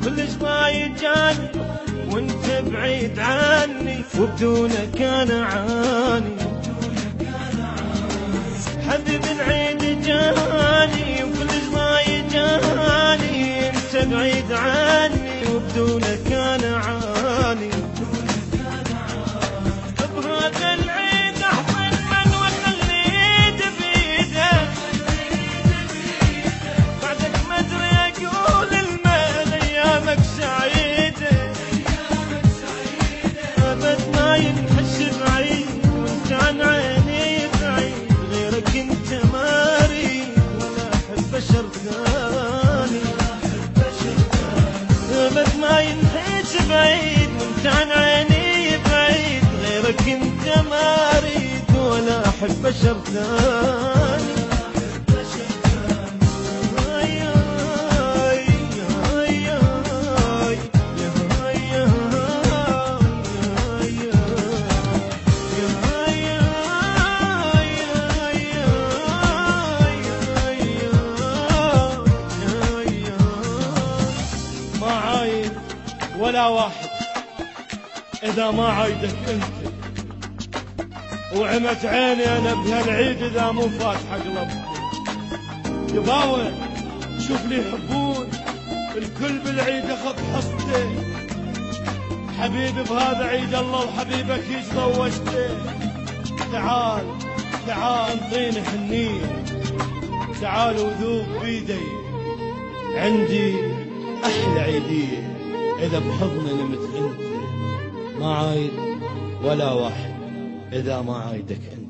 كلش ضايج جاني وانت بعيد عني وبدونك انا عاني. حبيب العيد جاني وكلش ضايج جاني انت بعيد عني وبدونك انا عاني. بهذا العيد احضن من وخليت بيده بعدك ما ادري اقول المال ايامك سعيده. ابد ما ينحس بعيد وانت عن عيني بعيد غيرك انت ما اريد ولا احب بشر ثاني. ابد ما ينحس بعيد وانت عن عيني بعيد غيرك انت ما اريد ولا احب بشر ثاني. ما عايد ولا واحد إذا ما عايدك أنت، وعمت عيني أنا بهالعيد إذا مو فاتحة قلبي. يباوع شوف لي يحبون الكل بالعيد أخذ حصته. حبيبي بهذا عيد الله وحبيبك يتزوجته. تعال تعال انطيني حنين، تعال وذوب بيدي عندي أحلى عيدية إذا بحضني نمت أنت. ما عايد ولا واحد إذا ما عايدك أنت.